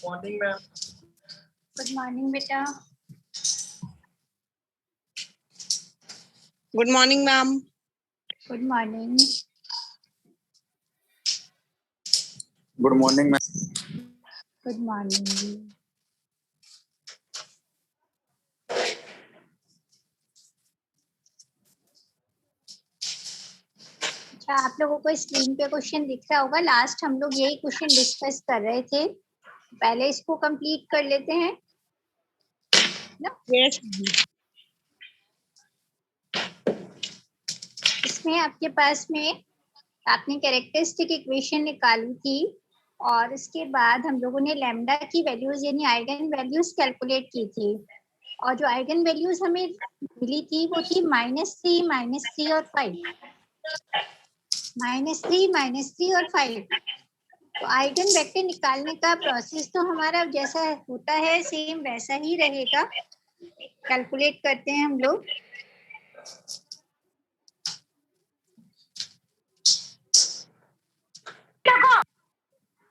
Morning ma'am. Good morning बेटा। Good morning ma'am. Good morning. Good morning ma'am. Good morning. अच्छा, आप लोगों को स्क्रीन पे क्वेश्चन दिख रहा होगा। लास्ट हम लोग यही क्वेश्चन डिस्कस कर रहे थे, पहले इसको कंप्लीट कर लेते हैं ना। यस। इसमें आपके पास में आपने कैरेक्टरिस्टिक इक्वेशन निकाली थी और इसके बाद हम लोगों ने लैम्डा की वैल्यूज यानी आइगन वैल्यूज कैलकुलेट की थी, और जो आइगन वैल्यूज हमें मिली थी वो थी -3 और 5। -3 और 5। तो आइगन वेक्टर निकालने का प्रोसेस तो हमारा जैसा होता है सेम वैसा ही रहेगा। कैलकुलेट करते हैं हम लोग।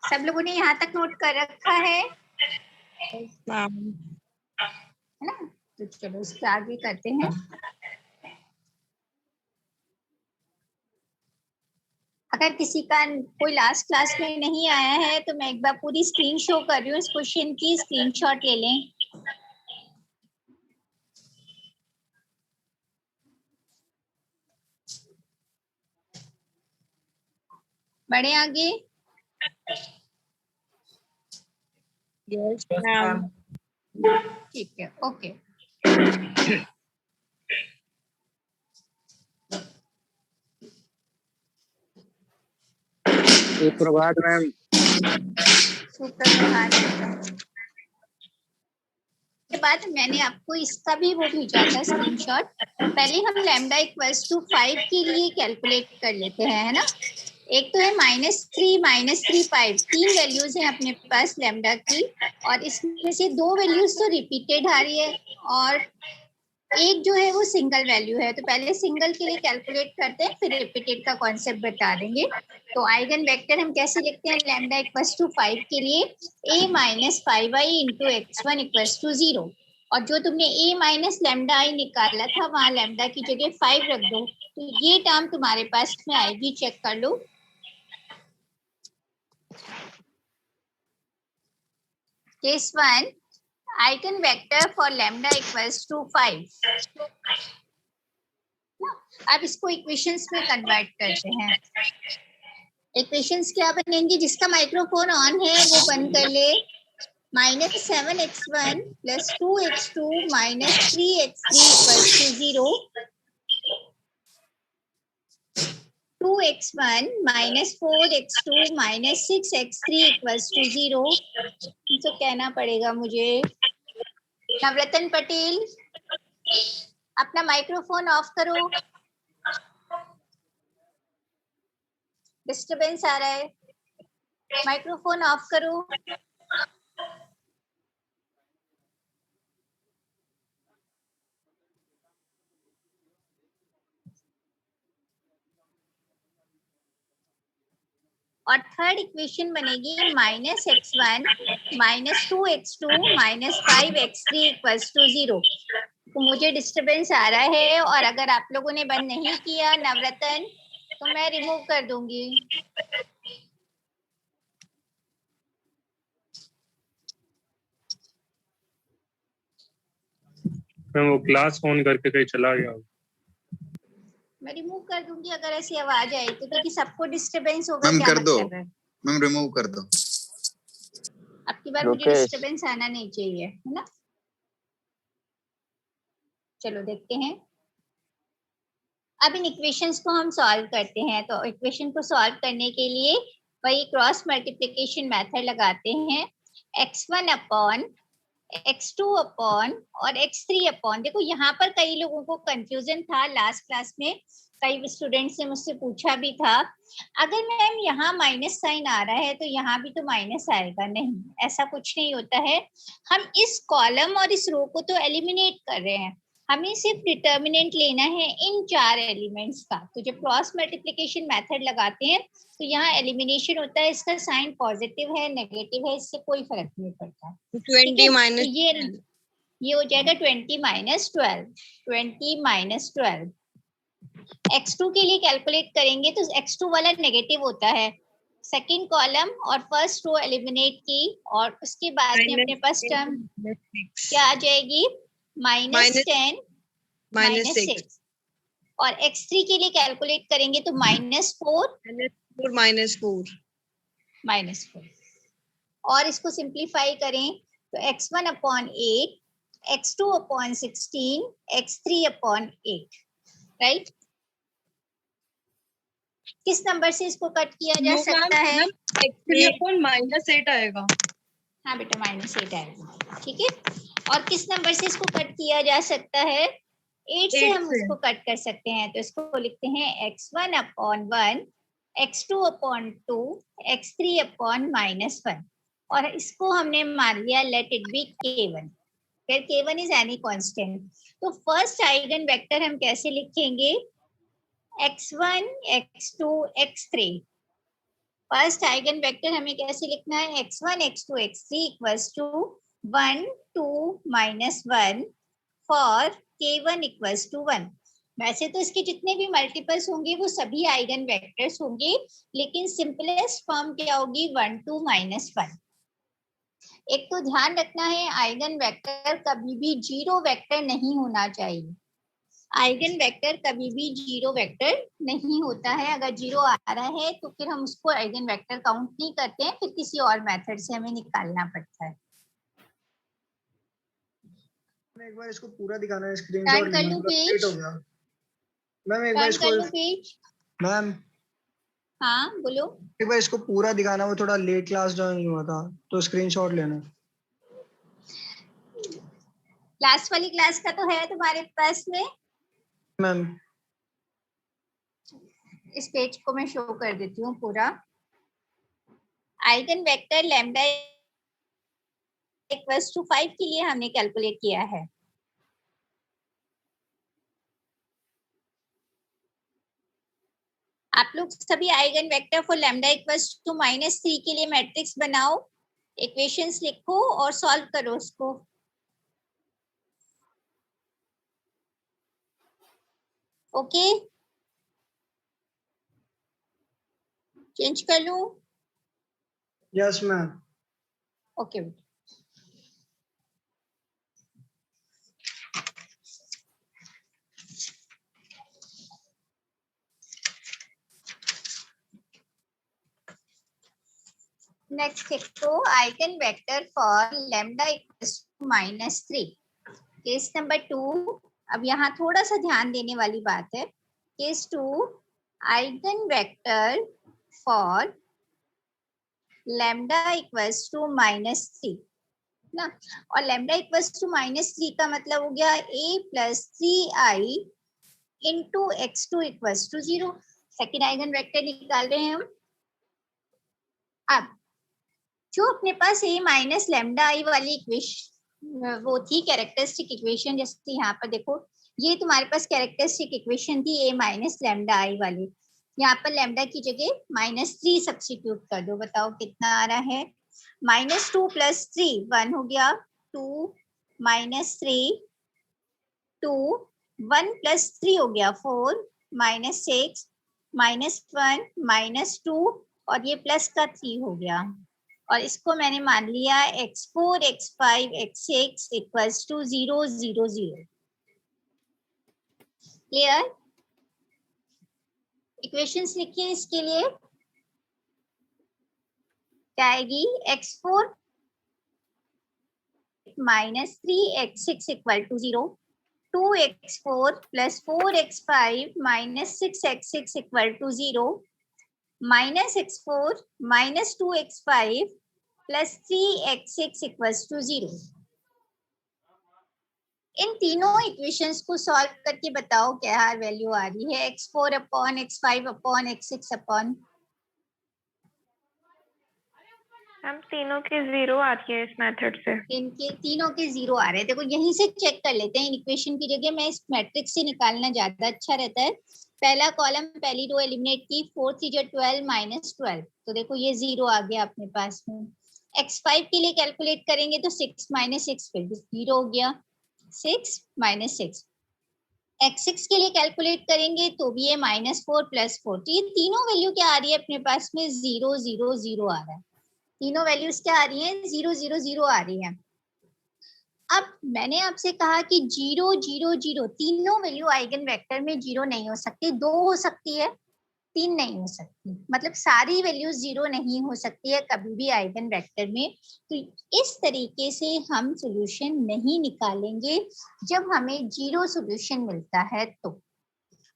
सब लोगों ने यहाँ तक नोट कर रखा है ना? तो चलो इसके आगे करते हैं। अगर किसी का कोई लास्ट क्लास में नहीं आया है तो मैं एक बार पूरी स्क्रीन शो कर रही हूँ, इस क्वेश्चन की स्क्रीनशॉट ले लें। बढ़े आगे। Yes ma'am. ठीक है, ओके। सुप्रभात मैम। सुप्रभात। के बाद मैंने आपको इसका भी वो भेजा था स्क्रीनशॉट। पहले हम लैम्डा इक्वल्स टू 5 के लिए कैलकुलेट कर लेते हैं, है ना। एक तो है -3, -5, 3 वैल्यूज हैं अपने पास लैम्डा की, और इसमें से 2 वैल्यूज तो रिपीटेड आ रही है और एक जो है वो सिंगल वैल्यू है। तो पहले सिंगल के लिए कैलकुलेट करते हैं, फिर रिपीटेड का कॉन्सेप्ट बता देंगे। तो आइगन वेक्टर हम कैसे लिखते हैं लैम्डा इक्वल्स टू 5 के लिए? a-5i into x1 equals to 0। और जो तुमने a माइनस लैम्डा आई निकाला था वहां लैम्डा की जगह 5 रख दो, तो ये टर्म तुम्हारे पास में आएगी। चेक कर लो। Case 1, eigen vector for lambda equals to 5। अब इसको इक्वेशंस में कन्वर्ट करते हैं। इक्वेशंस क्या बनेंगी? जिसका माइक्रोफोन ऑन है वो बंद कर ले। -7x1 + 2x2 - 3x3 equals to 0। 2x1 - 4x2 - 6x3 equals to 0। तो कहना पड़ेगा मुझे। नवरत्न पटेल, अपना माइक्रोफोन ऑफ करो, डिस्टरबेंस आ रहा है। माइक्रोफोन ऑफ करो। और थर्ड इक्वेशन बनेगी -x1 - 2x2 - 5x3 equals to 0। तो मुझे डिस्टरबेंस आ रहा है, और अगर आप लोगों ने बंद नहीं किया नवरत्न तो मैं रिमूव कर दूंगी। मैं वो क्लास ऑन करके कहीं चला गया। मैं रिमूव कर दूंगी अगर ऐसी आवाज आई तो, क्योंकि सबको डिस्टरबेंस होगा। मैम क्या कर दो, मतलब है? मैम रिमूव कर दो। अब की बार मुझे डिस्टरबेंस आना नहीं चाहिए, है ना। चलो देखते हैं। अब इन इक्वेशंस को हम सॉल्व करते हैं। तो इक्वेशन को सॉल्व करने के लिए वही क्रॉस मल्टीप्लिकेशन मेथड लगाते हैं। x1 अपॉन x2 अपॉन और x3 अपॉन। देखो यहाँ पर कई लोगों को कंफ्यूजन था लास्ट क्लास में, कई स्टूडेंट्स ने मुझसे पूछा भी था, अगर मैम यहाँ माइनस साइन आ रहा है तो यहाँ भी तो माइनस आएगा। नहीं, ऐसा कुछ नहीं होता है। हम इस कॉलम और इस रो को तो एलिमिनेट कर रहे हैं, हमें सिर्फ डिटर्मिनेंट लेना है इन 4 एलिमेंट्स का। तो जब क्रॉस मल्टीप्लिकेशन मेथड लगाते हैं तो यहाँ एलिमिनेशन होता है, इसका साइन पॉजिटिव है नेगेटिव है इससे कोई फर्क नहीं पड़ता। 20 माइनस, तो ये हो जाएगा 20 माइनस 12, 20 माइनस 12। x2 के लिए कैलकुलेट करेंगे तो x2 वाला नेगेटिव होता है। सेकंड कॉलम और फर्स्ट रो एलिमिनेट की और उसके बाद में अपने पास टर्म क्या आ जाएगी, -10 -6। और x3 के लिए कैलकुलेट करेंगे तो -4 -4। और इसको सिंप्लीफाई करें तो x1 upon 8, x2 upon 16, x3 upon 8, right. किस नंबर से इसको कट किया जा सकता है? -8 आएगा। हाँ बेटा -8 आएगा, ठीक है। और किस नंबर से इसको कट किया जा सकता है? 8 से हम उसको कट कर सकते हैं। तो इसको लिखते हैं x1 upon 1, x2 upon 2, x3 upon -1। और इसको हमने मान लिया लेट इट बी k1, फिर k1 इज एनी कांस्टेंट। तो फर्स्ट आइगन वेक्टर हम कैसे लिखेंगे? x1 x2 x3। First eigen vector हमें कैसे लिखना है? x1 x2 x3 equals to 1 2 -1 for k1 equals to 1। वैसे तो इसके जितने भी मल्टीपल्स होंगे वो सभी आइगन वेक्टर्स होंगे, लेकिन सिंपलेस्ट फॉर्म क्या होगी? 1 2 -1। एक तो ध्यान रखना है, आइगन वेक्टर कभी भी जीरो वेक्टर नहीं होना चाहिए। आइगन वेक्टर कभी भी जीरो वेक्टर नहीं होता है। अगर जीरो आ रहा है तो फिर हम उसको आइगन वेक्टर काउंट नहीं करते हैं, फिर किसी और मेथड से हमें निकालना पड़ता है। एक बार इसको पूरा दिखाना है, स्क्रीनशॉट लेना है, लेट हो गया मैम। एक बार इसको पेज मैम, हाँ बोलो। एक बार इसको पूरा दिखाना, वो थोड़ा लेट क्लास ज्वाइन हुआ था तो स्क्रीनशॉट लेना। लास्ट वाली क्लास का तो है तुम्हारे पास में मैम। इस पेज को मैं शो कर देती हूँ पूरा। Eigen vector lambda equals to 5 के लिए हमने कैलकुलेट किया है। आप लोग सभी eigen vector for lambda equals to -3 के लिए मैट्रिक्स बनाओ, इक्वेशंस लिखो और सॉल्व करो उसको। ओके, चेंज कर लूं? Yes ma'am. ओके नेक्स्ट देखो, eigen vector for lambda equals to -3। Case number 2। अब यहाँ थोड़ा सा ध्यान देने वाली बात है। Case 2, eigen vector for lambda equals to -3 ना। और लैम्डा इक्वल्स टू -3 का मतलब हो गया a + 3i into x2 equals to 0। Second eigen vector निकाल रहे हैं हम। अब जो अपने पास a माइनस लैम्डा आई वाली इक्वेशन वो थी कैरेक्टरिस्टिक इक्वेशन, जैसे यहाँ पर देखो ये तुम्हारे पास कैरेक्टरिस्टिक इक्वेशन थी a माइनस लैम्डा आई वाली। यहाँ पर लैम्डा की जगह -3 सब्स्टिट्यूट कर दो, बताओ कितना आ रहा है? -2 + 3 1 हो गया, 2 -3 2 1 + 3 हो गया 4 -6 -1 -2 और ये प्लस का 3 हो गया। और इसको मैंने मान लिया x4 x5 x6 equals to 0 0 0। Clear? Equations लिखिए इसके लिए। क्या आएगी? x4 -3 x6 equal to 0। 2x4 plus 4x5 minus 6x6 equal to 0, minus x4 minus 2x5 plus 3x6 equals to 0. इन तीनों इक्वेशंस को सॉल्व करके बताओ क्या वैल्यू आ रही है, x4 upon x5 upon x6 upon. हम तीनों के 0 आ रही है इस मेथड से। इनके तीनों के 0 आ रहे हैं। देखो यहीं से चेक कर लेते हैं, इक्वेशन की जगह मैं इस मैट्रिक्स से निकालना ज्यादा अच्छा रहता है। पहला कॉलम पहली रो एलिमिनेट की, 4 3 12 माइनस 12, तो देखो ये 0 आ गया अपने पास में। x5 के लिए कैलकुलेट करेंगे तो 6 माइनस 6 फिर भी 0 हो गया, 6 माइनस 6। x6 के लिए कैलकुलेट करेंगे तो भी ये -4 प्लस 4, तो ये तीनों वैल्यू क्या आ रही है अपने पास में, 0 0 0 आ रहा है। तीनों वैल्यूज क्या आ रही हैं, 0 0 0 आ रही हैं। अब मैंने आपसे कहा कि 0 0 0 तीनों वैल्यू आइगन वेक्टर में 0 नहीं हो सकती, 2 हो सकती है, 3 नहीं हो सकती, मतलब सारी वैल्यूज 0 नहीं हो सकती है कभी भी आइगन वेक्टर में। तो इस तरीके से हम सॉल्यूशन नहीं निकालेंगे जब हमें 0 सॉल्यूशन मिलता है। तो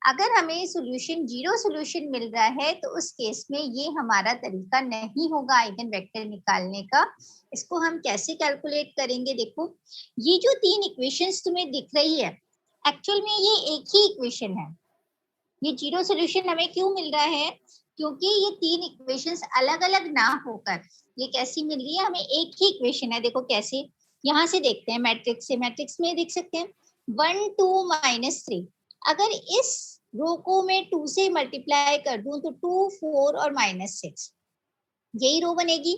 अगर हमें सॉल्यूशन 0 सॉल्यूशन मिल रहा है तो उस केस में ये हमारा तरीका नहीं होगा आइगन वेक्टर निकालने का। इसको हम कैसे कैलकुलेट करेंगे, देखो ये जो 3 इक्वेशंस तुम्हें दिख रही है, एक्चुअल में ये एक ही इक्वेशन है। ये 0 सॉल्यूशन हमें क्यों मिल रहा है, क्योंकि ये 3 इक्वेशंस अलग अलग ना होकर ये कैसी मिल रही है, हमें एक ही इक्वेशन है। देखो कैसे, यहाँ से देखते हैं मैट्रिक्स से, मैट्रिक्स में देख सकते हैं 1 2 माइनस 3। अगर इस रो को मैं 2 से मल्टीप्लाई कर दूं तो 2 4 और -6 यही रो बनेगी।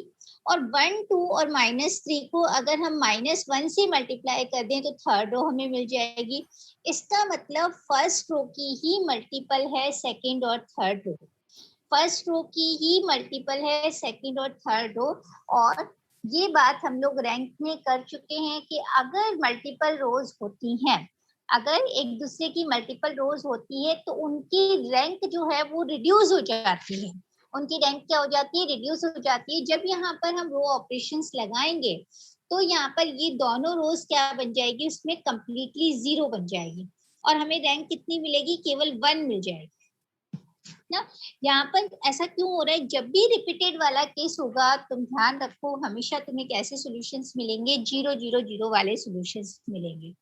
और 1 2 और -3 को अगर हम -1 से मल्टीप्लाई कर दें तो थर्ड रो हमें मिल जाएगी। इसका मतलब फर्स्ट रो की ही मल्टीपल है सेकंड और थर्ड रो, फर्स्ट रो की ही मल्टीपल है सेकंड और थर्ड रो। और ये बात हम लोग रैंक में कर चुके हैं कि अगर मल्टीपल रोज होती हैं, अगर एक दूसरे की मल्टीपल रोज होती है तो उनकी रैंक जो है वो रिड्यूस हो जाती है। उनकी रैंक क्या हो जाती है, रिड्यूस हो जाती है। जब यहाँ पर हम रो ऑपरेशंस लगाएंगे तो यहाँ पर ये दोनों रोज क्या बन जाएगी, उसमें कंप्लीटली 0 बन जाएगी और हमें रैंक कितनी मिलेगी, केवल 1 मिल जाएगी ना। यहाँ पर ऐसा क्यों हो रहा है, जब भी रिपीटेड वाला केस होगा तुम ध्यान रखो हमेशा तुम्हें कैसे सॉल्यूशंस मिलेंगे, 0 0 0 वाले सॉल्यूशंस मिलेंगे।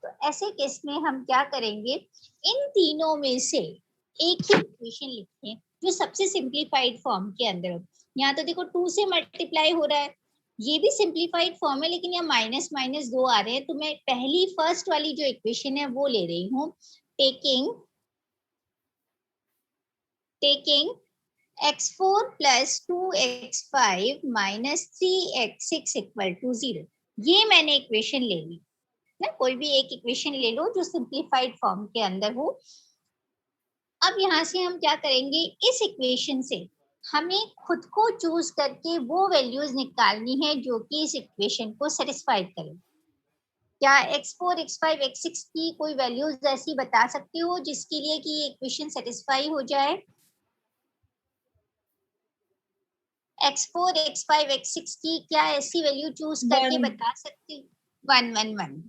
तो ऐसे केस में हम क्या करेंगे, इन तीनों में से एक ही इक्वेशन लिखें जो सबसे सिंप्लीफाइड फॉर्म के अंदर हो। यहाँ तो देखो 2 से मल्टीप्लाई हो रहा है, ये भी सिंप्लीफाइड फॉर्म है, लेकिन यहाँ माइनस माइनस 2 आ रहे हैं। तो मैं पहली फर्स्ट वाली जो इक्वेशन है वो ले रही हूँ, taking x4 plus 2x5 minus 3x6 equal to 0। ये मैंने इक्वेशन ले ली ना, कोई भी एक इक्वेशन ले लो जो सिंप्लीफाइड फॉर्म के अंदर हो। अब यहाँ से हम क्या करेंगे, इस इक्वेशन से हमें खुद को चूज करके वो वैल्यूज निकालनी है जो कि इस इक्वेशन को सेटिस्फाई करें। क्या x4 x5 x6 की कोई वैल्यूज ऐसी बता सकते हो जिसके लिए कि ये इक्वेशन सेटिस्फाई हो जाए, x4 x5 x6 की क्या ऐसी वैल्यू चूज करके बता सकते हो, 1 1 1,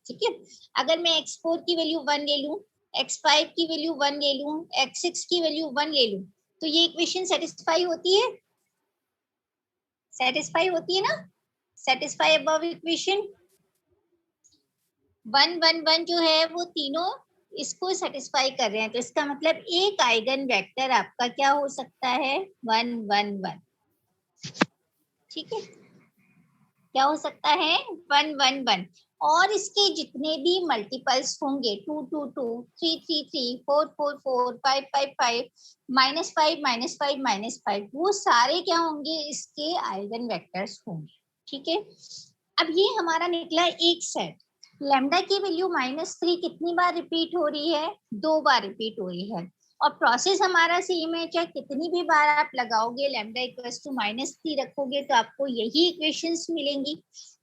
ठीक है। अगर मैं x4 की वैल्यू 1 ले लूं, x5 की वैल्यू 1 ले लूं, x6 की वैल्यू 1 ले लूं, तो ये इक्वेशन सेटिस्फाई होती है, सेटिस्फाई होती है ना, सेटिस्फाई अबव इक्वेशन। 1 1 1 जो है वो तीनों इसको सेटिस्फाई कर रहे हैं, तो इसका मतलब एक आइगन वेक्टर आपका क्या हो सकता है, 1 1 1, ठीक है। क्या हो सकता है, 1 1 1, और इसके जितने भी मल्टीपल्स होंगे 2 2 2 3 3 3 4 4 4 5 5 5 -5 -5 -5, वो सारे क्या होंगे, इसके आइगन वेक्टर्स होंगे, ठीक है। अब ये हमारा निकला एक सेट। लैम्डा की वैल्यू -3 कितनी बार रिपीट हो रही है, 2 बार रिपीट हो रही है। और प्रोसेस हमारा सेम है, चाहे कितनी भी बार आप लगाओगे लैम्डा इक्वल्स टू -3 रखोगे तो आपको यही इक्वेशंस मिलेंगी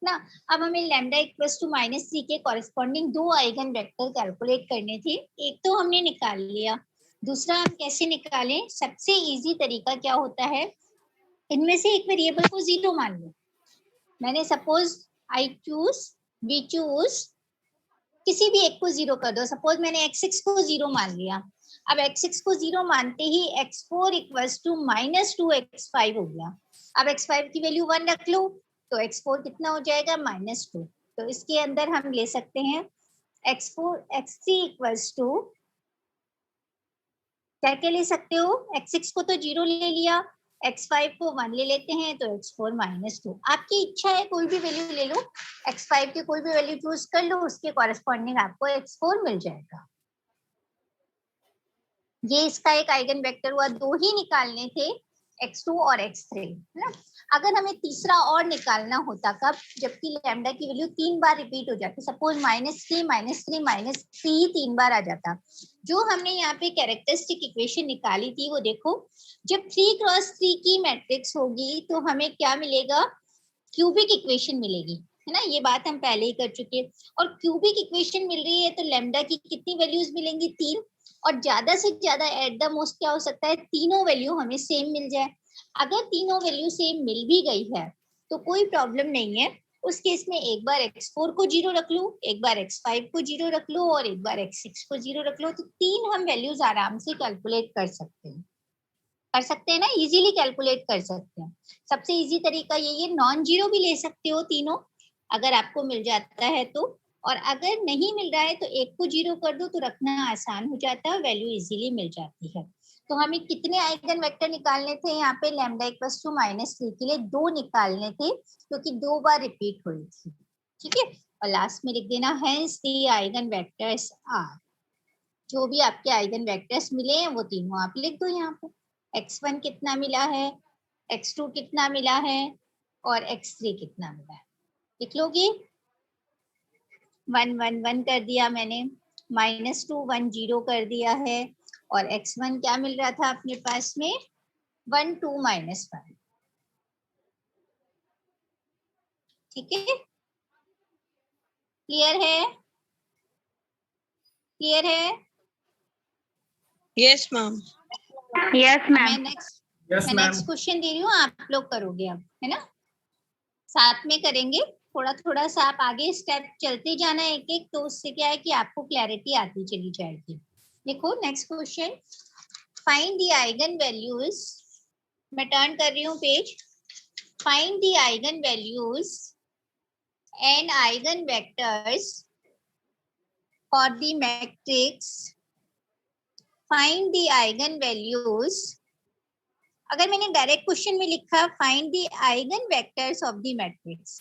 ना। अब हमें लैम्डा इक्वल्स टू -3 के कॉरेस्पॉन्डिंग 2 आइगन वेक्टर कैलकुलेट करने थे, एक तो हमने निकाल लिया, दूसरा हम कैसे निकालें, सबसे इजी तरीका क्या होता है, इनमें से एक वेरिएबल को 0 मान लो। मैंने सपोज वी चूज किसी भी एक को 0 कर दो। सपोज मैंने x6 को 0 मान लिया। अब x6 को 0 मानते ही x4 इक्वल्स टू -2x5 हो गया। अब x5 की वैल्यू 1 रख लो तो x4 कितना हो जाएगा, -2। तो इसके अंदर हम ले सकते हैं x3 इक्वल्स टू, क्या क्या ले सकते हो, x6 को तो 0 ले लिया, x5 को 1 ले लेते हैं तो x4 -2। आपकी इच्छा है कोई भी वैल्यू ले लो, x5 की कोई भी वैल्यू चूज कर लो, उसके कॉरेस्पॉन्डिंग आपको x4 मिल जाएगा। ये इसका एक आइगन वेक्टर हुआ। दो ही निकालने थे, x2 और x3, है ना। अगर हमें तीसरा और निकालना होता, कब, जबकि लैम्डा की वैल्यू 3 बार रिपीट हो जाती। सपोज -3 -3 -3 ही 3 बार आ जाता। जो हमने यहाँ पे कैरेक्टरिस्टिक इक्वेशन निकाली थी वो देखो, जब 3x3 की मैट्रिक्स होगी तो हमें क्या मिलेगा, क्यूबिक इक्वेशन मिलेगी, है ना। ये बात हम पहले ही कर चुके हैं। और क्यूबिक इक्वेशन मिल रही है तो लैम्डा की कितनी वैल्यूज मिलेंगी, 3। और ज्यादा से ज्यादा एट द मोस्ट क्या हो सकता है, तीनों वैल्यू हमें सेम मिल जाए। अगर तीनों वैल्यू सेम मिल भी गई है तो कोई प्रॉब्लम नहीं है। उस केस में एक बार x4 को 0 रख लो, एक बार x5 को 0 रख लो और एक बार x6 को 0 रख लो, तो तीन हम वैल्यूज आराम से कैलकुलेट कर सकते हैं। कर सकते हैं ना, इजीली कैलकुलेट कर सकते हैं। सबसे इजी तरीका यही है। नॉन जीरो भी ले सकते हो तीनों, अगर आपको मिल जाता है तो। और अगर नहीं मिल रहा है तो एक को 0 कर दो तो रखना आसान हो जाता है, वैल्यू इजीली मिल जाती है। तो हमें कितने आइगन वेक्टर निकालने थे यहाँ पे, लैम्डा इक्वल्स टू -3 के लिए 2 निकालने थे, क्योंकि 2 बार रिपीट हुई थी। ठीक है, और लास्ट में लिख देना hence the eigen vectors are. जो भी आपके आइगन वेक्टर्स मिले हैं वो तीनों आप लिख दो यहाँ पे। x1 कितना मिला है, x2 कितना मिला है और x3 कितना मिला है, लिख लोगे। 1 1 1 कर दिया मैंने, -2 1 0 कर दिया है, और x1 क्या मिल रहा था अपने पास में, 1 2 -1। ठीक है, क्लियर है, क्लियर है। Yes ma'am. यस मैं मैम। नेक्स्ट क्वेश्चन दे रही हूँ, आप लोग करोगे अब, है ना, साथ में करेंगे। थोड़ा थोड़ा सा आप आगे स्टेप चलते जाना एक एक, तो उससे क्या है कि आपको क्लैरिटी आती चली जाएगी। देखो next question, find the eigen values. मैं टर्न कर रही हूँ page. Find the eigen values and eigen vectors for the matrix. Find the eigen values. अगर मैंने डायरेक्ट क्वेश्चन में लिखा find the eigen vectors of the matrix,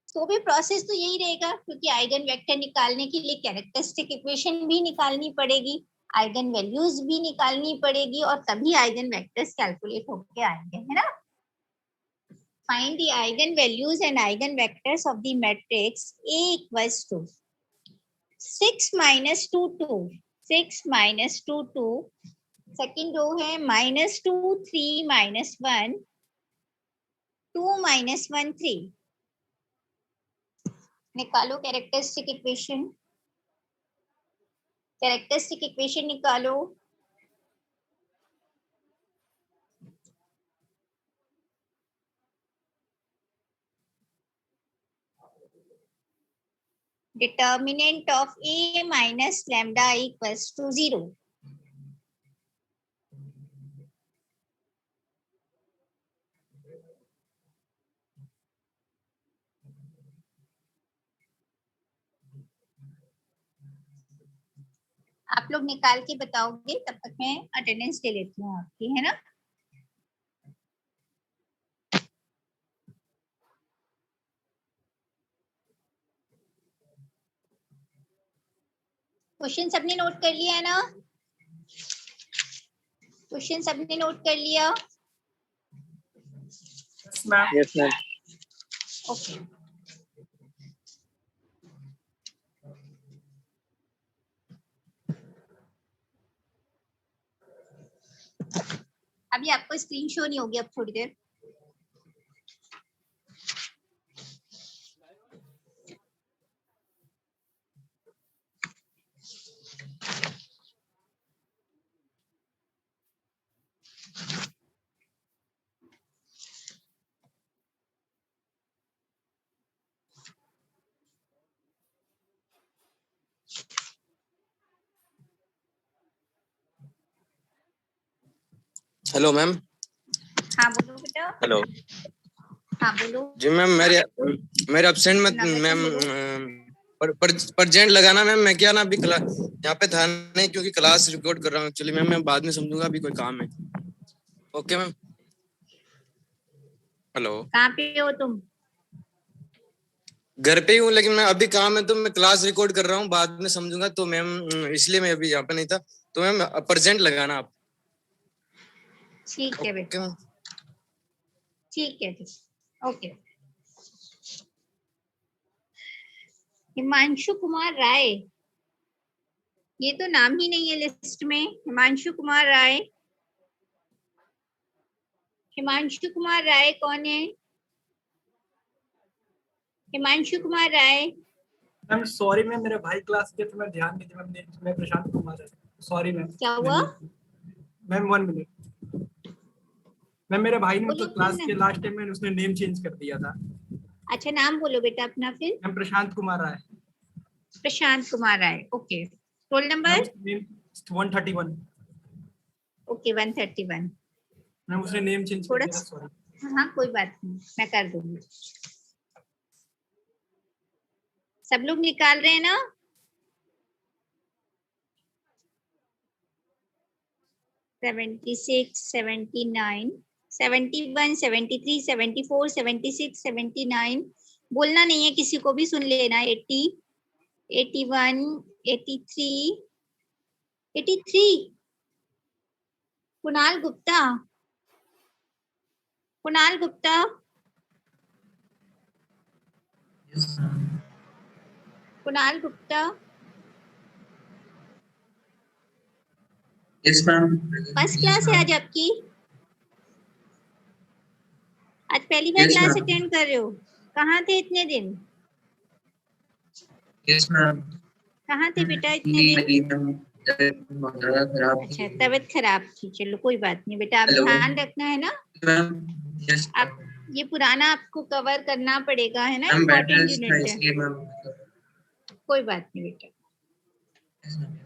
तो भी प्रोसेस तो यही रहेगा, क्योंकि आइगन वेक्टर निकालने के लिए कैरेक्टरिस्टिक इक्वेशन भी निकालनी पड़ेगी, आइगन वैल्यूज भी निकालनी पड़ेगी, और तभी आइगन वेक्टर्स कैलकुलेट होके आएंगे, है ना। Find the eigen values and eigen vectors of the matrix A equals to 6 -2 2, 6 -2 2, second row है -2 3 -1 2 -1 3। निकालो कैरेक्टरिस्टिक इक्वेशन, कैरेक्टरिस्टिक इक्वेशन निकालो। Determinant of A minus lambda equals to 0। आप लोग निकाल के बताओगे, तब तक मैं अटेंडेंस ले लेती हूँ आपकी, है ना। क्वेश्चन सबने नोट कर लिया है ना, क्वेश्चन सबने नोट कर लिया। Yes ma'am. ओके, अभी आपको स्क्रीन शो नहीं होगी, अब थोड़ी देर। Hello ma'am. हाँ बोलो बेटा। हेलो हाँ बोलो। जी मैम, मेरे एब्सेंट में नगर मैम बोलो। प्रजेंट लगाना मैम। मैं क्या ना अभी यहाँ पे था नहीं, क्योंकि क्लास रिकॉर्ड कर रहा हूँ एक्चुअली मैम। मैं बाद में समझूंगा, अभी कोई काम है। Okay ma'am. हेलो, कहाँ पे हो तुम? घर पे ही हूँ, लेकिन मैं अभी काम है तो मैं क्लास रिकॉर्ड कर रहा हूँ, बाद में समझूंगा। तो मैम इसलिए मैं अभी यहाँ पे नहीं था। तो मैम प्रजेंट लगाना आप। ठीक है ओके बेटा, मैम। ठीक है ओके। हिमांशु कुमार राय, ये तो नाम ही नहीं है लिस्ट में। हिमांशु कुमार राय, हिमांशु कुमार राय कौन है? Himanshu Kumar Rai. Ma'am sorry ma'am, मेरे भाई क्लास के तो मैं ध्यान नहीं दिया मैम। मैं प्रशांत कुमार है। Sorry ma'am. क्या हुआ? Ma'am 1 minute. मैम मेरे भाई ने बोलो मतलब फिर क्लास के लास्ट टाइम में उसने नेम चेंज कर दिया था। अच्छा नाम बोलो बेटा अपना फिर। Ma'am Prashant Kumar Rai. Prashant Kumar Rai, okay. Roll ma'am number? उसका नेम 131। ओके 131। मैम उसने नेम चेंज कर थोड़ा दिया था, सॉरी। हाँ कोई बात नहीं, मैं कर दूंगी। सब लोग निकाल रहे हैं ना? सेवेंटी 79, 71, 73, 74, 76, 79। बोलना नहीं है किसी को भी, सुन लेना। 80, 81, 83, 83। Kunal Gupta, Kunal Gupta. Kunal Gupta. Yes ma'am. First class है आज आपकी? आज पहली बार यस क्लास मैम। अटेंड कर रहे हो? कहाँ थे इतने दिन? Yes ma'am. कहाँ थे बेटा इतने दिन? मेरी मैम बहुत ज्यादा खराब अच्छा थी। तबीयत खराब थी, चलो कोई बात नहीं बेटा, आप हेलो ध्यान रखना है ना। मैम। यस आप ये पुराना आपको कवर करना पड़ेगा, है ना, मैम, बेड इम्पोर्टेंट रेस्ट था यूनिट है। इसलिए मैम। कोई बात नहीं बेटा। Yes ma'am.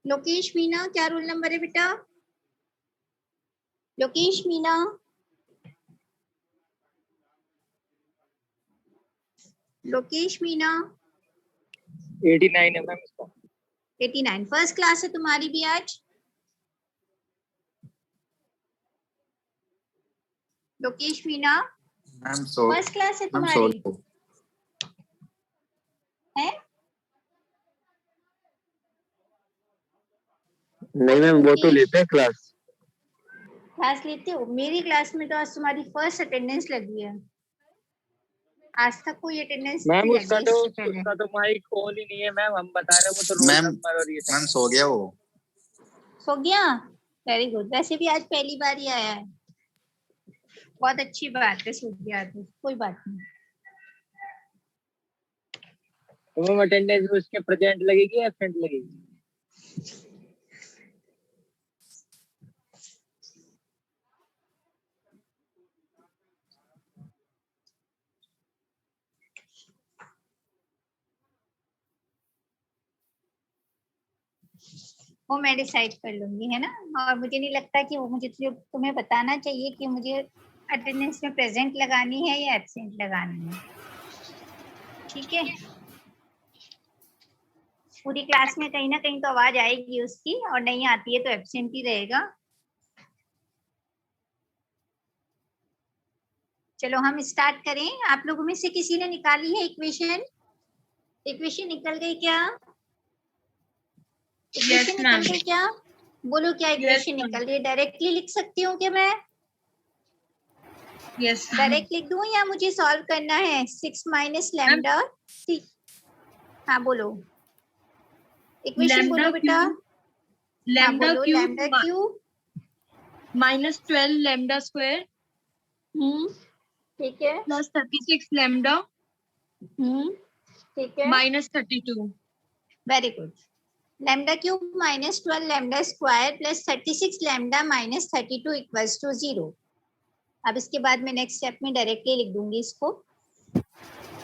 लोकेश मीना, क्या रोल नंबर है बेटा? लोकेश मीना। लोकेश मीना। 89 है मैम इसका। 89 फर्स्ट क्लास है तुम्हारी भी आज? Lokesh Meena ma'am so first class है मैम तुम्हारी? सोलो। है? नहीं मैम, वो तो लेते हैं क्लास। क्लास लेते हो? मेरी क्लास में तो आज तुम्हारी फर्स्ट अटेंडेंस लगी है। आज तक कोई अटेंडेंस मैम नहीं उसका लगी तो इससे पहले। उसका तो माइक ऑन ही नहीं है मैम, हम बता रहे हैं, वो तो रोल मैम नंबर और ये सब। मैम सो गया वो। सो गया? वेरी गुड, वैसे भी आज पहली बार ही आया है। बहुत अच्छी बात है, सो गया तो कोई बात नहीं। तो मैम अटेंडेंस में उसके प्रेजेंट लगेगी या एब्सेंट लगेगी? वो मैं डिसाइड कर लूंगी, है ना। और मुझे नहीं लगता कि वो मुझे तुम्हें बताना चाहिए कि मुझे अटेंडेंस में प्रेजेंट लगानी है या एब्सेंट लगानी है। ठीक है, पूरी क्लास में कहीं ना कहीं तो आवाज आएगी उसकी, और नहीं आती है तो एब्सेंट ही रहेगा। चलो हम स्टार्ट करें। आप लोगों में से किसी ने निकाली है इक्वेशन? इक्वेशन निकल गई क्या? इक्वेशन निकल गई क्या? बोलो क्या इक्वेशन निकल रही है? डायरेक्टली लिख सकती हूँ क्या मैं? यस डायरेक्ट लिख दूं या मुझे सॉल्व करना है? 6 माइनस लैम्डा। हाँ बोलो इक्वेशन बोलो बेटा। लैम्डा बोलो लैम्डा क्यूब -12 लैम्डा स्क्वायर ठीक है प्लस 36 लैम्डा ठीक है -32। Very good. Lambda cube -12 lambda square plus 36 lambda -32 equals to 0। अब इसके बाद मैं नेक्स्ट स्टेप में डायरेक्टली लिख दूंगी इसको।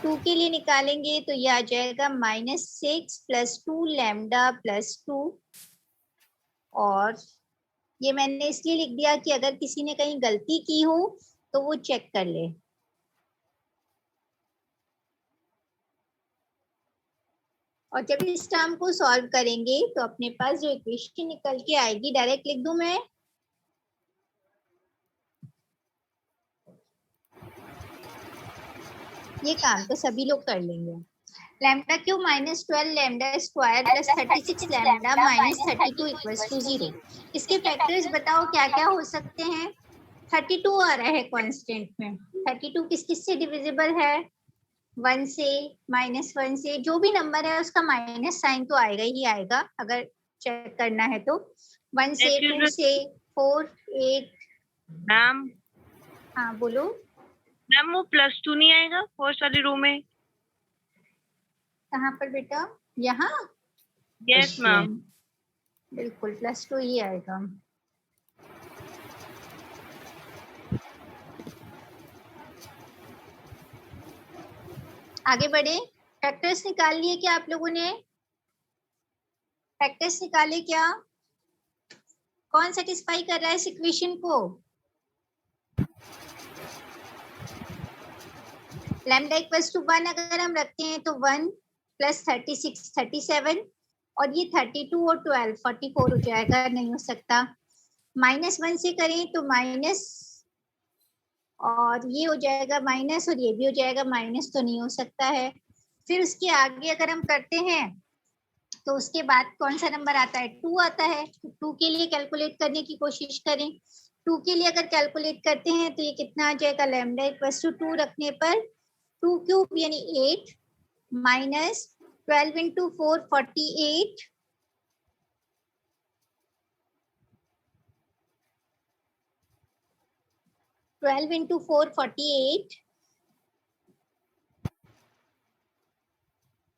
2 के लिए निकालेंगे तो ये आ जाएगा -6 प्लस 2 लैम्डा प्लस 2। और ये मैंने इसलिए लिख दिया कि अगर किसी ने कहीं गलती की हो तो वो चेक कर ले। और जब इस टर्म को सॉल्व करेंगे तो अपने पास जो इक्वेशन निकल के आएगी, डायरेक्ट लिख दूं मैं? ये काम तो सभी लोग कर लेंगे। Lambda cube -12 lambda square plus 36 lambda -32 equals to 0। इसके फैक्टर्स बताओ क्या क्या हो सकते हैं? 32 आ रहा है कांस्टेंट में। 32 किस किस से डिविजिबल है? 1 से, -1 से। जो भी नंबर है उसका माइनस साइन तो आएगा ही आएगा अगर चेक करना है तो। 1 से, 2 से, 4, 8। मैम हाँ बोलो। मैम वो +2 नहीं आएगा फर्स्ट वाली रो में? कहाँ पर बेटा? यहाँ? Yes ma'am. बिल्कुल +2 ही आएगा। आगे बढ़े। फैक्टर्स निकाल लिए क्या आप लोगों ने? फैक्टर्स निकाले क्या? कौन सेटिस्फाई कर रहा है इस इक्वेशन को? लैम्डा इक्वल्स टू 1 अगर हम रखते हैं तो 1 प्लस 36 37, और ये 32 और 12 44 हो जाएगा, नहीं हो सकता। -1 से करें तो माइनस, और ये हो जाएगा माइनस, और ये भी हो जाएगा माइनस, तो नहीं हो सकता है। फिर उसके आगे अगर हम करते हैं तो उसके बाद कौन सा नंबर आता है? 2 आता है। तो 2 के लिए कैलकुलेट करने की कोशिश करें। 2 के लिए अगर कैलकुलेट करते हैं तो ये कितना आ जाएगा? लैम्डा इक्वल्स टू 2 रखने पर 2 क्यूब यानी 8 minus 12 into 4 48 12 into 4 48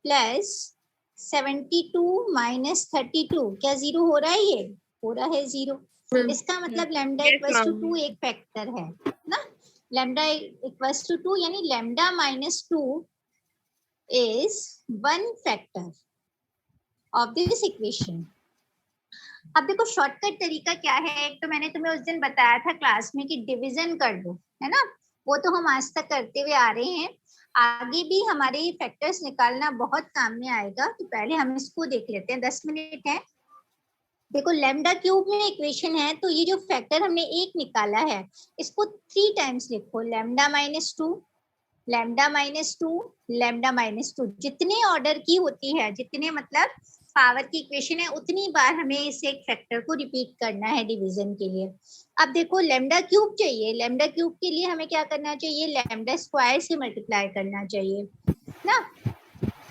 plus 72 minus 32। क्या 0 हो रहा है? ये हो रहा है 0। इसका मतलब लैम्डा इक्वल्स टू 2 एक फैक्टर है ना। लैम्डा इक्वल्स टू 2 यानी lambda -2 is 1 factor of this equation। अब देखो शॉर्टकट तरीका क्या है। एक तो मैंने तुम्हें उस दिन बताया था क्लास में कि डिवीजन कर दो, है ना। वो तो हम आज तक करते हुए आ रहे हैं, आगे भी हमारे फैक्टर्स निकालना बहुत काम में आएगा। तो पहले हम इसको देख लेते हैं, 10 मिनट है। देखो लैम्डा क्यूब में इक्वेशन है, तो ये जो फैक्टर हमने एक निकाला है इसको 3 टाइम्स लिखो। Lambda -2 lambda -2 lambda -2। जितने ऑर्डर की होती है, जितने मतलब पावर की इक्वेशन है, उतनी बार हमें इस एक फैक्टर को रिपीट करना है डिवीजन के लिए। अब देखो लैम्डा क्यूब चाहिए। लैम्डा क्यूब के लिए हमें क्या करना चाहिए? लैम्डा स्क्वायर से मल्टीप्लाई करना चाहिए ना।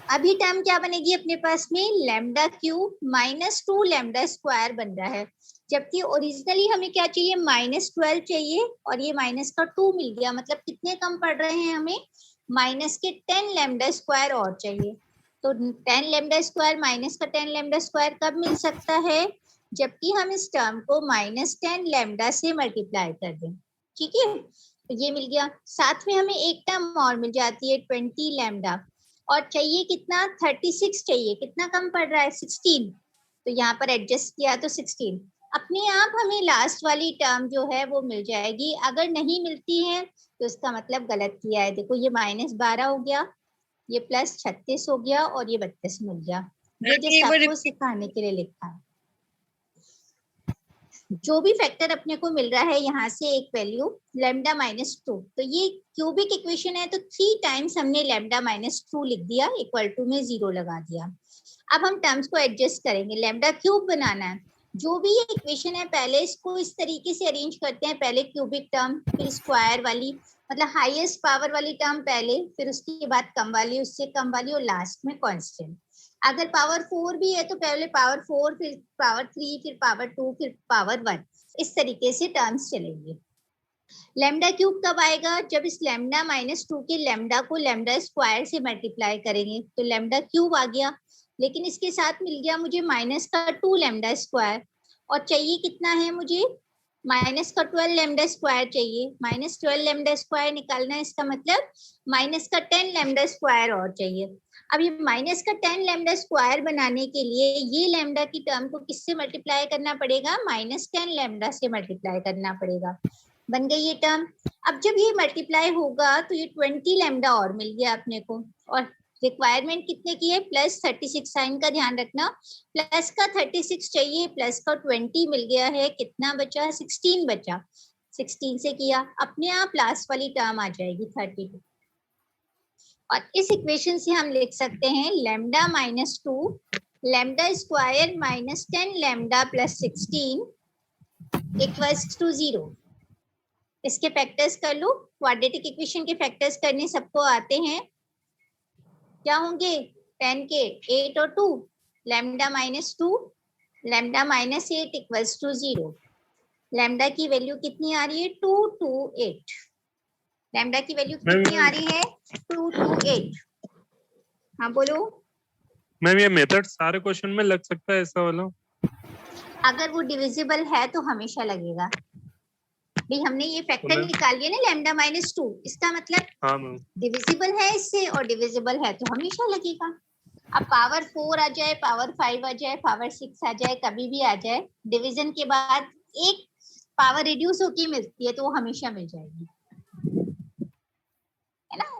अभी टर्म क्या बनेगी अपने पास में? लैम्डा क्यूब -2 लैम्डा स्क्वायर बन रहा है, जबकि ओरिजिनली हमें क्या चाहिए? -12 चाहिए, और ये माइनस का 2 मिल गया। मतलब कितने कम पड़ रहे हैं हमें? माइनस के 10 लैम्डा स्क्वायर और चाहिए। तो 10 लैम्डा स्क्वायर माइनस का 10 लैम्डा स्क्वायर कब मिल सकता है? जबकि हम इस टर्म को -10 लैम्डा से मल्टीप्लाई कर दें। ठीक है, तो ये मिल गया। साथ में हमें एक टर्म और मिल जाती है 20 लैम्डा, और चाहिए कितना? 36 चाहिए। कितना कम पड़ रहा है? 16। तो यहाँ पर एडजस्ट किया तो 16 अपने आप हमें लास्ट वाली टर्म जो है वो मिल जाएगी। अगर नहीं मिलती है तो इसका मतलब गलत किया है। देखो ये -12 हो गया, ये +36 हो गया और ये 32 मिल गया। ये जस्ट आपको सिखाने के लिए लिखा है। जो भी फैक्टर अपने को मिल रहा है यहाँ से एक वैल्यू लैम्डा -2, तो ये क्यूबिक इक्वेशन है तो 3 टाइम्स हमने लैम्डा -2 लिख दिया, इक्वल टू में 0 लगा दिया। अब हम टर्म्स को एडजस्ट करेंगे, लैम्डा क्यूब बनाना है। जो भी ये इक्वेशन है पहले इसको इस तरीके से अरेंज करते हैं, पहले क्यूबिक टर्म, फिर स्क्वायर वाली मतलब हाईएस्ट पावर वाली टर्म पहले, फिर उसके बाद कम वाली, उससे कम वाली और लास्ट में कांस्टेंट। अगर पावर 4 भी है तो पहले पावर 4, फिर पावर 3, फिर पावर 2, फिर पावर 1, इस तरीके से टर्म्स चलेंगे। लैम्डा क्यूब कब आएगा? जब इस लैम्डा -2 के लैम्डा को लैम्डा स्क्वायर से मल्टीप्लाई करेंगे तो लैम्डा क्यूब आ गया। लेकिन इसके साथ मिल गया मुझे -2 लैम्डा स्क्वायर, और चाहिए कितना है मुझे? -12 लैम्डा स्क्वायर चाहिए। -12 लैम्डा स्क्वायर निकालना है, इसका मतलब -10 लैम्डा स्क्वायर और चाहिए। अब ये -10 लैम्डा स्क्वायर बनाने के लिए ये लैम्डा की टर्म को किससे मल्टीप्लाई करना पड़ेगा? -10 लैम्डा से मल्टीप्लाई करना पड़ेगा। बन गई ये टर्म। अब जब ये मल्टीप्लाई होगा तो ये 20 लैम्डा और मिल गया अपने को। और रिक्वायरमेंट कितने की है? +36, साइन का ध्यान रखना, प्लस का 36 चाहिए, प्लस का 20 मिल गया है। कितना बचा? 16 बचा। 16 से किया, अपने आप लास्ट वाली टर्म आ जाएगी 32। और इस इक्वेशन से हम लिख सकते हैं lambda -2 lambda square -10 lambda +16 equals to 0। इसके फैक्टर्स कर लो। क्वाड्रेटिक इक्वेशन के फैक्टर्स करने सबको आते हैं। क्या होंगे? 10 के 8 और 2, lambda -2 lambda -8 equals to 0। Lambda की वैल्यू कितनी आ रही है? 2 to 8। लैम्डा की वैल्यू कितनी आ रही है? 2 to 8। हाँ बोलो। मैम ये मेथड सारे क्वेश्चन में लग सकता है ऐसा वाला? अगर वो डिविजिबल है तो हमेशा लगेगा। भाई हमने ये फैक्टर निकाल लिया ना लैम्डा -2, इसका मतलब हाँ मैम, डिविजिबल है इससे, और डिविजिबल है तो हमेशा लगेगा। अब पावर 4 आ जाए, पावर 5 आ जाए, पावर 6 आ जाए, कभी भी आ जाए, डिवीजन के बाद एक पावर रिड्यूस होके मिलती है तो वो हमेशा मिल जाएगी, है ना।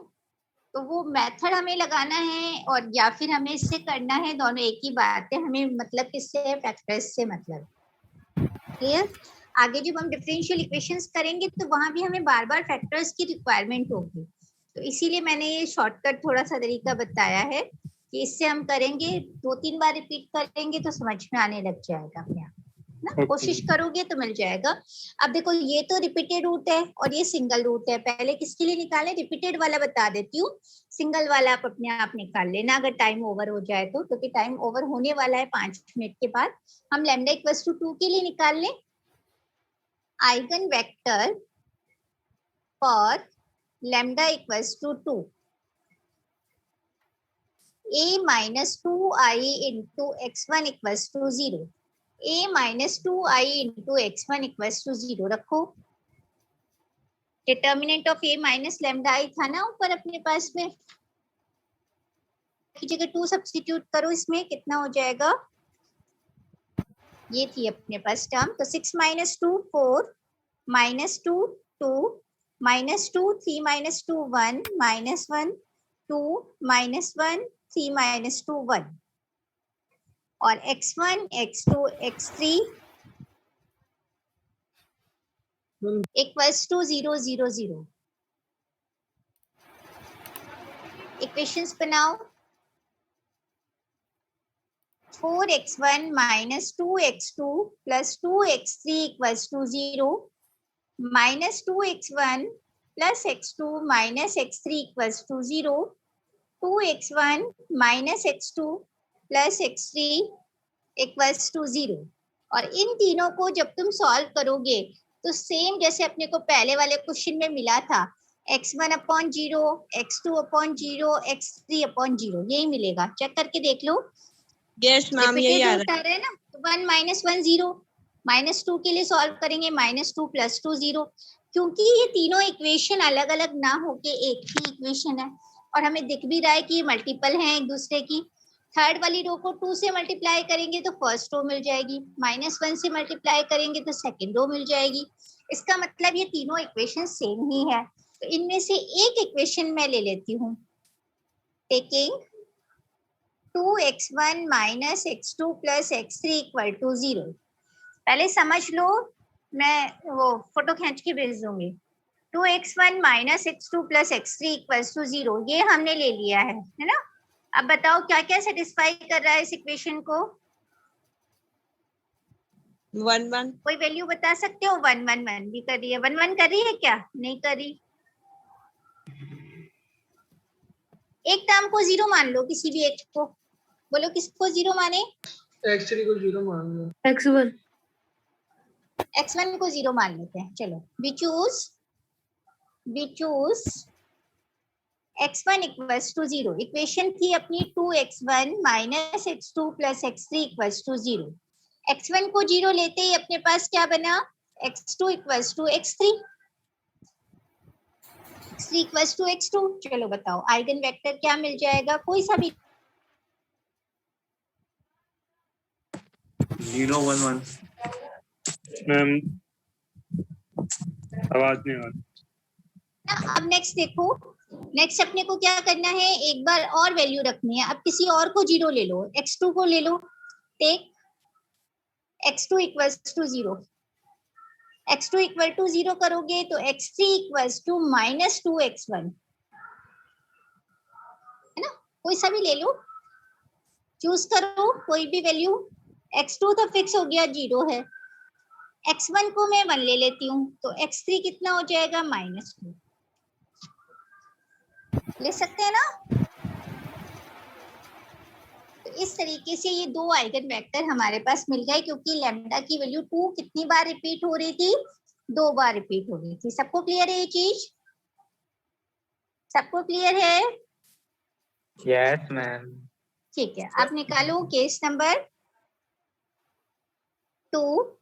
तो वो मेथड हमें लगाना है और या फिर हमें इससे करना है, दोनों एक ही बात है। हमें मतलब किससे है? फैक्टर्स से मतलब। क्लियर? आगे जब हम डिफरेंशियल इक्वेशंस करेंगे तो वहां भी हमें बार बार फैक्टर्स की रिक्वायरमेंट होगी, तो इसीलिए मैंने ये शॉर्टकट थोड़ा सा तरीका बताया है कि इससे हम करेंगे, 2-3 बार रिपीट करेंगे तो समझ में आने लग जाएगा अपने आप ना। कोशिश करोगे तो मिल जाएगा। अब देखो ये तो रिपीटेड रूट है और ये सिंगल रूट है। पहले किसके लिए निकालें? रिपीटेड वाला बता देती हूँ, सिंगल वाला आप अपने आप निकाल लेना अगर टाइम ओवर हो जाए तो, क्योंकि टाइम ओवर होने वाला है 5 मिनट के बाद। हम लैम्डा इक्वल्स टू 2 के लिए निकाल लें eigen vector for lambda equals to 2, a-2i into x1 equals to 0, a-2i into x1 equals to 0 रखो। Determinant of a minus lambda i था ना ऊपर अपने पास में, की जगह 2 सब्स्टिट्यूट करो, इसमें कितना हो जाएगा? ये थी अपने पास टर्म, तो 6 - 2 4 -2 2 -2 3 -2 1 -1 2 -1 3 - 2 1 और x1 x2 x3 equals to 0 0 0। Equations बनाओ। 4x1 - 2x2 plus 2x3 equals to 0, minus 2x1 plus x2 minus x3 equals to 0, 2x1 minus x2 plus x3 equals to 0। और इन तीनों को जब तुम सॉल्व करोगे तो सेम जैसे अपने को पहले वाले क्वेश्चन में मिला था, x1/0, x2/0, x3/0, यही मिलेगा। चेक करके देख लो। यस मैम, यही आ रहा है ना। 1 - 1 0, -2 के लिए सॉल्व करेंगे, -2 + 2 0, क्योंकि ये तीनों इक्वेशन अलग अलग ना होके एक ही इक्वेशन है और हमें दिख भी रहा है कि ये मल्टीपल हैं एक दूसरे की, थर्ड वाली रो को 2 से मल्टीप्लाई करेंगे तो फर्स्ट रो मिल जाएगी, -1 से मल्टीप्लाई करेंगे तो सेकेंड रो मिल जाएगी। इसका मतलब ये तीनों इक्वेशन सेम ही है। तो इनमें से एक इक्वेशन मैं ले लेती हूँ, taking 2x1 minus x2 plus x3 equal to 0। पहले समझ लो, मैं वो फोटो खींच के भेज दूंगी। 2x1 minus x2 plus x3 equals to 0 ये हमने ले लिया है ना। अब बताओ क्या क्या सेटिस्फाई कर रहा है इस इक्वेशन को? 1 1 कोई वैल्यू बता सकते हो? 1 1 1 भी कर रही है। 1 1 कर रही है क्या? नहीं कर रही। एक टर्म को 0 मान लो, किसी भी एक को बोलो किसको 0 माने? x3 को 0 मान लो। x1 x1 को 0 मान लेते हैं। चलो we choose x1 equals to 0। Equation थी अपनी 2x1 minus x2 plus x3 equals to 0। x1 को 0 लेते ही अपने पास क्या बना? x2 equals to x3, x3 equals to x2। चलो बताओ आइगन वेक्टर क्या मिल जाएगा? कोई सा भी 0 1 1 मैम आवाज नहीं आ रही। अब नेक्स्ट देखो, नेक्स्ट अपने को क्या करना है, एक बार और वैल्यू रखनी है। अब किसी और को 0 ले लो, x2 को ले लो, take x2 equals to 0। x2 equal to 0 करोगे तो x3 equals to minus 2x1 है ना। कोई सा भी ले लो, चूज करो कोई भी वैल्यू। x2 तो फिक्स हो गया, 0 है। x1 को मैं 1 ले लेती हूँ तो x3 कितना हो जाएगा? -2 ले सकते हैं ना। तो इस तरीके से ये दो आइगन वेक्टर हमारे पास मिल गए, क्योंकि लैम्डा की वैल्यू 2 कितनी बार रिपीट हो रही थी? 2 बार रिपीट हो रही थी। सबको क्लियर है ये चीज? सबको क्लियर है? Yes ma'am. ठीक है, आप निकालो case number 2,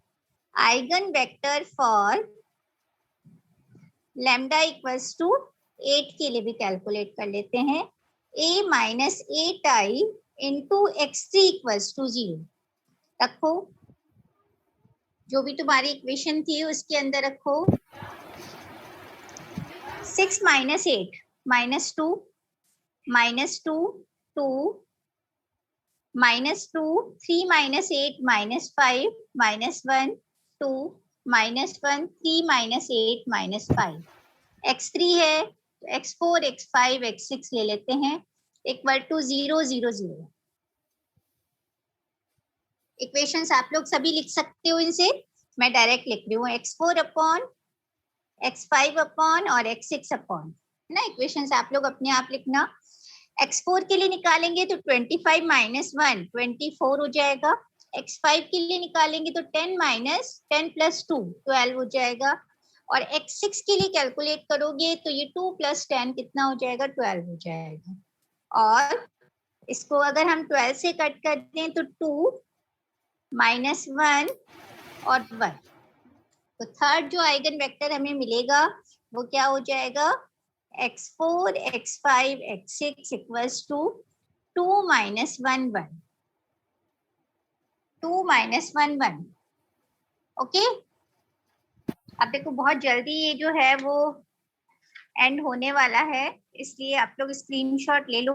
eigen vector for lambda equals to 8 के लिए भी कैलकुलेट कर लेते हैं। a minus 8i into x3 equals to 0 रखो, जो भी तुम्हारी इक्वेशन थी उसके अंदर रखो। 6 minus 8 minus 2 minus 2 2 minus 2 3 minus 8 minus 5 minus 1 2 minus 1 3 minus 8 minus 5 x3 है तो x4 x5 x6 ले लेते हैं इक्वल टू 0 0 0। इक्वेशंस आप लोग सभी लिख सकते हो, इनसे मैं डायरेक्ट लिख रही हूँ x4 अपॉन x5 अपॉन और x6 अपॉन, है ना। इक्वेशंस आप लोग अपने आप लिखना। x4 के लिए निकालेंगे तो 25 माइनस 1 24 हो जाएगा। x5 के लिए निकालेंगे तो 10 माइनस 10 प्लस 2 12 हो जाएगा। और x6 के लिए कैलकुलेट करोगे तो ये 2 प्लस 10 कितना हो जाएगा? 12 हो जाएगा। और इसको अगर हम 12 से कट कर दें तो 2 माइनस 1 और 1, तो थर्ड जो आइगन वेक्टर हमें मिलेगा वो क्या हो जाएगा? x4 x5 x6 equals to 2 minus 1 1 2 minus 1 1। Okay, अब देखो बहुत जल्दी ये जो है वो एंड होने वाला है, इसलिए आप लोग स्क्रीनशॉट ले लो।